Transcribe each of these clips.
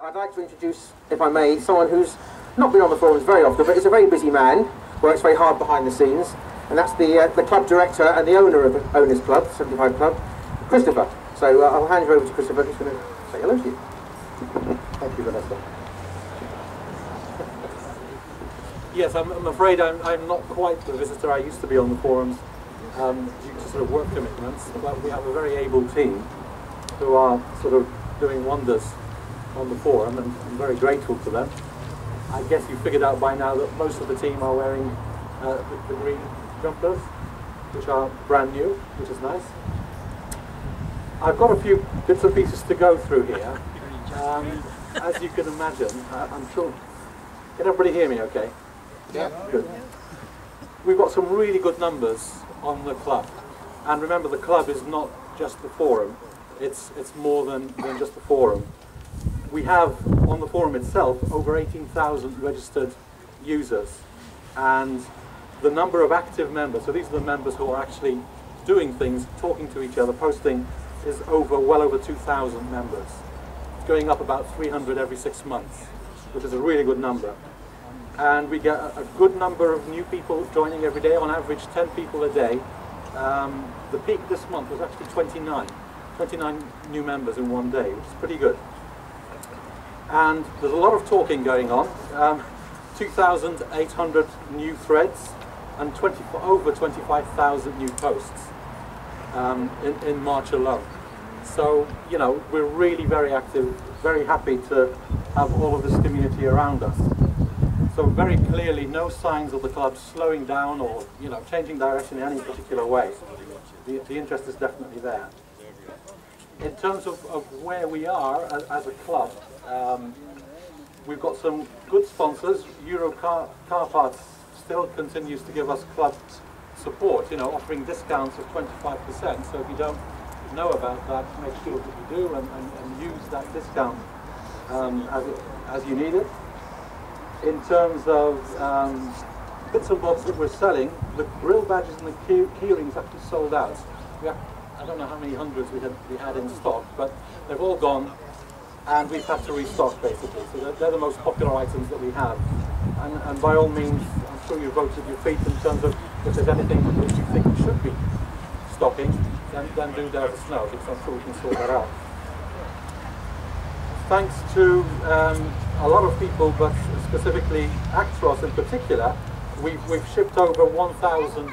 I'd like to introduce, if I may, someone who's not been on the forums very often, but is a very busy man, works very hard behind the scenes, and that's the club director and the owner of the Owners Club, 75 Club, Christopher. So I'll hand you over to Christopher, who's going to say hello to you. Thank you, Vanessa. Yes, I'm afraid I'm not quite the visitor I used to be on the forums due to sort of work commitments, but we have a very able team who are sort of doing wonders on the forum, and I'm very grateful to them. I guess you figured out by now that most of the team are wearing the green jumpers, which are brand new, which is nice. I've got a few bits and pieces to go through here. As you can imagine, I'm sure... Can everybody hear me okay? Yeah? Good. We've got some really good numbers on the club. And remember, the club is not just the forum. It's more than just the forum. We have, on the forum itself, over 18,000 registered users. And the number of active members, so these are the members who are actually doing things, talking to each other, posting, is well over 2,000 members. It's going up about 300 every 6 months, which is a really good number. And we get a good number of new people joining every day, on average 10 people a day. The peak this month was actually 29 new members in one day, which is pretty good. And there's a lot of talking going on, 2,800 new threads and over 25,000 new posts in March alone. So, you know, we're really very active, very happy to have all of this community around us. So very clearly no signs of the club slowing down or, you know, changing direction in any particular way. The interest is definitely there. In terms of where we are as a club, we've got some good sponsors. Euro Car Parts still continues to give us club support, you know, offering discounts of 25%. So if you don't know about that, make sure that you do and use that discount as you need it. In terms of bits and bobs that we're selling, the grill badges and the key rings actually sold out. I don't know how many hundreds we had in stock, but they've all gone, and we've had to restock basically. So they're the most popular items that we have. And by all means, I'm sure you voted your feet in terms of if there's anything that you think we should be stocking, then do let us know, because I'm sure we can sort that out. Thanks to a lot of people, but specifically Actros in particular, we've shipped over 1,000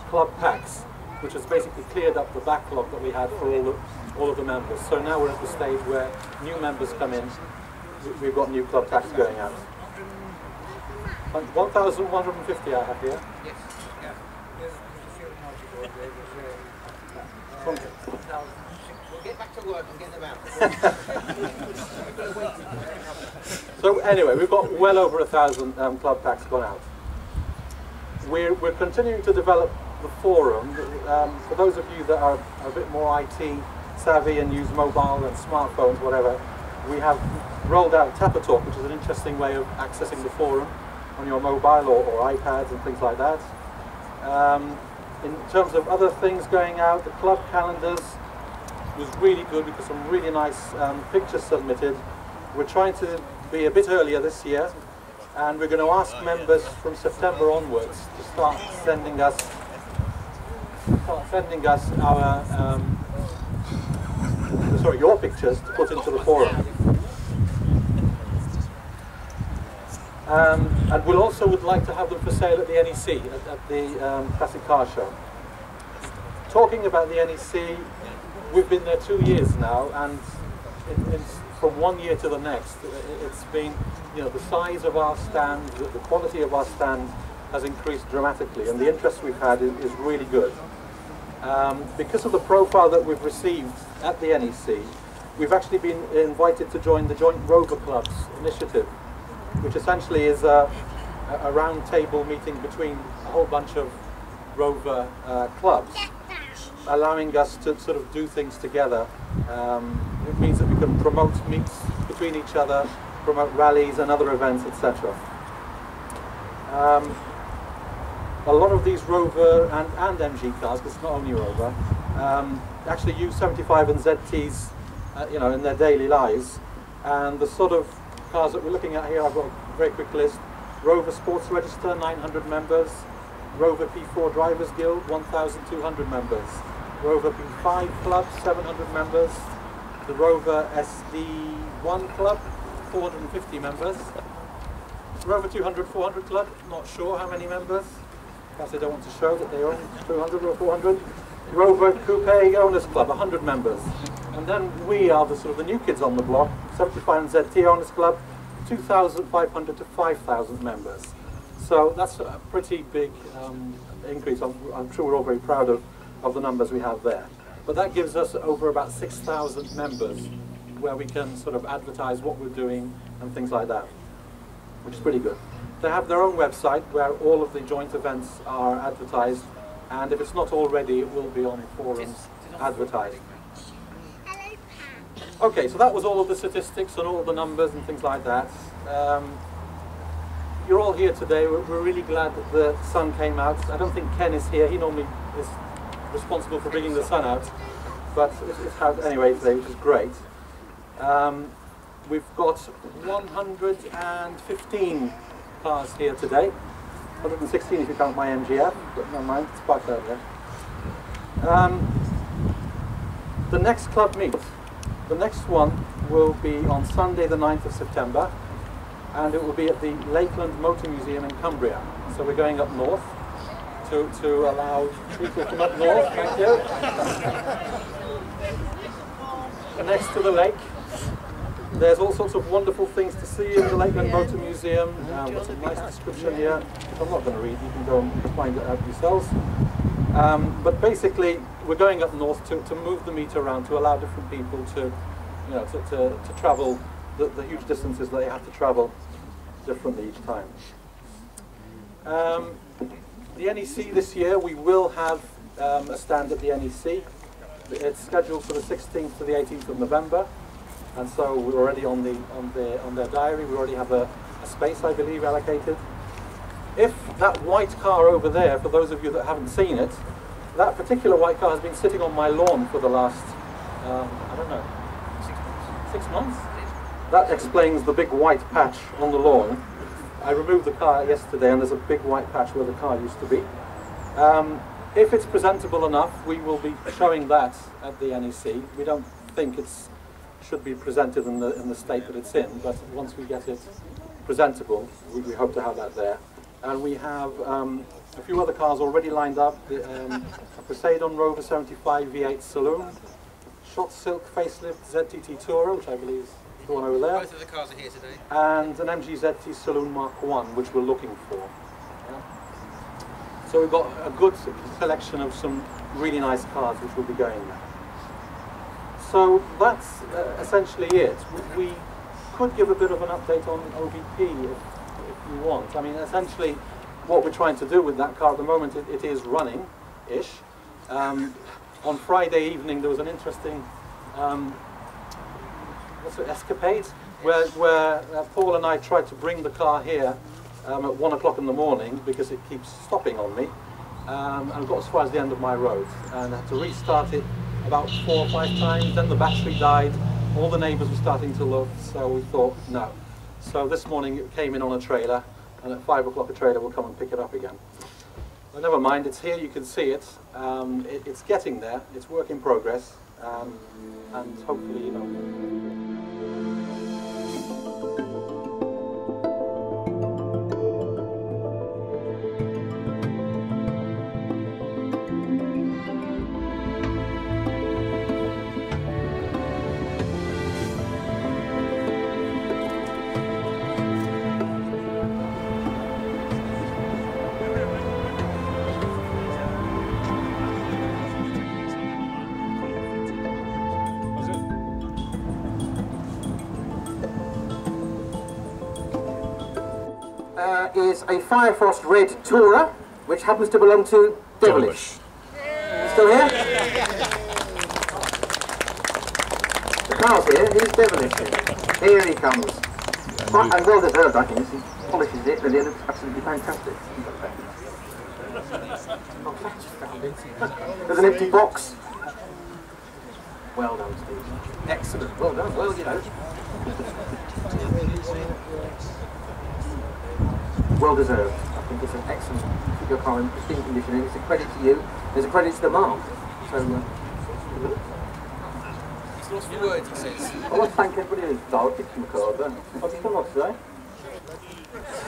club packs, which has basically cleared up the backlog that we had for all of the members. So now we're at the stage where new members come in, we've got new club packs going out. 1,150 I have here. Yes. Yeah. We'll get back to work and get them out. So anyway, we've got well over 1,000 club packs gone out. We're continuing to develop the forum. For those of you that are a bit more IT savvy and use mobile and smartphones, whatever, we have rolled out Tapper Talk, which is an interesting way of accessing the forum on your mobile or iPads and things like that. In terms of other things going out, the club calendars was really good. We got some really nice pictures submitted. We're trying to be a bit earlier this year, and we're going to ask members from September onwards to start sending us your pictures to put into the forum. And we'll also would like to have them for sale at the NEC, at the Classic Car Show. Talking about the NEC, we've been there 2 years now, and from 1 year to the next, it's been, you know, the size of our stand, the quality of our stand has increased dramatically, and the interest we've had is really good. Because of the profile that we've received at the NEC, we've actually been invited to join the Joint Rover Clubs initiative, which essentially is a round table meeting between a whole bunch of Rover clubs, allowing us to sort of do things together. It means that we can promote meets between each other, promote rallies and other events, etc. A lot of these Rover and MG cars, because it's not only Rover, actually use 75 and ZTs, you know, in their daily lives, And the sort of cars that we're looking at here, I've got a very quick list. Rover Sports Register, 900 members. Rover P4 Drivers Guild, 1,200 members. Rover P5 Club, 700 members. The Rover SD1 Club, 450 members. Rover 200, 400 Club, not sure how many members. Perhaps they don't want to show that they own 200 or 400. Rover Coupe Owners Club, 100 members. And then we are the sort of the new kids on the block, 75 ZT Owners Club, 2,500 to 5,000 members. So that's a pretty big increase. I'm sure we're all very proud of the numbers we have there. But that gives us over about 6,000 members where we can sort of advertise what we're doing and things like that, which is pretty good. They have their own website where all of the joint events are advertised, and if it's not already, it will be on forums advertised. Okay, so that was all of the statistics and all of the numbers and things like that. You're all here today. We're really glad that the sun came out. I don't think Ken is here. He normally is responsible for bringing the sun out, but it's out anyway today, which is great. We've got 115 cars here today. 116 if you count my MGF, but never mind, it's parked out there. The next club meet. The next one will be on Sunday the 9th of September, and it will be at the Lakeland Motor Museum in Cumbria. So we're going up north to allow people from up north, thank you. Next to the lake. There's all sorts of wonderful things to see in the Lakeland Motor Museum. There's a nice description here, which I'm not going to read, you can go and find it out yourselves. But basically, we're going up north to move the meter around, to allow different people to, you know, to travel the huge distances that they have to travel differently each time. The NEC this year, we will have a stand at the NEC. It's scheduled for the 16th to the 18th of November, and so we're already on their diary. We already have a space, I believe, allocated. If that white car over there, for those of you that haven't seen it, that particular white car has been sitting on my lawn for the last, I don't know, 6 months? That explains the big white patch on the lawn. I removed the car yesterday and there's a big white patch where the car used to be. If it's presentable enough, we will be showing that at the NEC. We don't think it should be presented in the state that it's in, but once we get it presentable, we hope to have that there. And we have a few other cars already lined up. A Poseidon Rover 75 V8 Saloon, Shot Silk Facelift ZTT Tourer, which I believe is the one over there. Both of the cars are here today. And an MG ZT Saloon Mark 1, which we're looking for. Yeah. So we've got a good selection of some really nice cars which will be going there. So that's essentially it. We could give a bit of an update on OBP if you want. I mean, essentially what we're trying to do with that car at the moment, it is running-ish. On Friday evening there was an interesting escapade where Paul and I tried to bring the car here at 1 o'clock in the morning because it keeps stopping on me, and got as far as the end of my road and had to restart it about 4 or 5 times. Then the battery died, all the neighbours were starting to look, so we thought no. So this morning it came in on a trailer, and at 5 o'clock a trailer will come and pick it up again. But never mind, it's here, you can see it. It's getting there, it's work in progress, and hopefully, you know. Is a Firefrost Red Tourer, which happens to belong to Devilish. Still here? The car's here, here's Devilish here. Here he comes. Quite, and well deserved, I think. He polishes it, but it looks absolutely fantastic. There's an empty box. Well done, Steve. Excellent. Well done. Well, you know. Well deserved. I think it's an excellent, keep your car in pristine condition, and it's a credit to you, it's a credit to the mark. So, It's lost for words, he says. I want to thank everybody who's involved in the car, but I've just got a lot to say.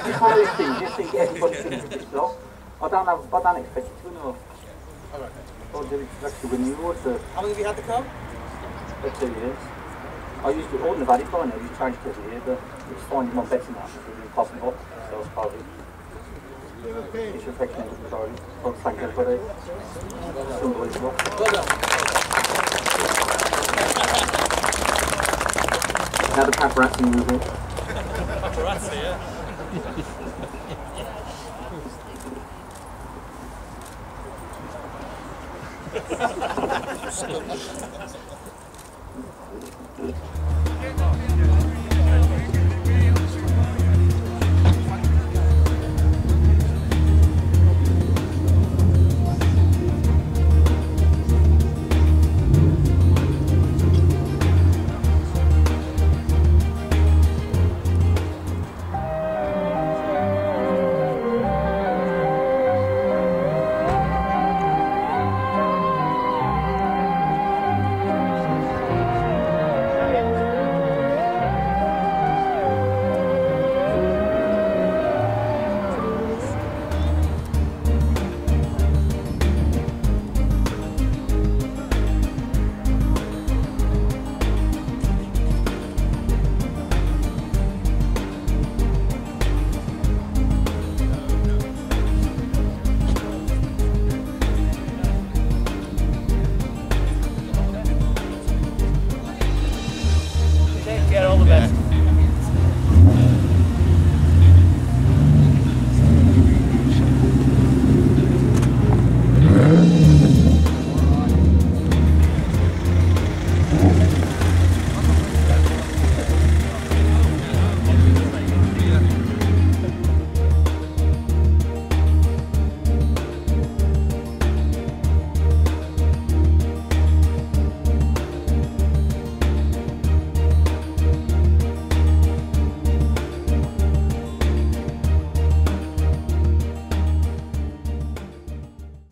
It's one of these things, you think everybody's going to do this stuff. I don't expect it to enough. I'll do it actually win the award for How long have you had the car? 2 years. I used to order the value by now, I used to change it every year, but it's finding my better now, it's really impossible. So I suppose it's reflecting on the story. So thank everybody. It's unbelievable. Well done. now the paparazzi move in. Paparazzi, yeah.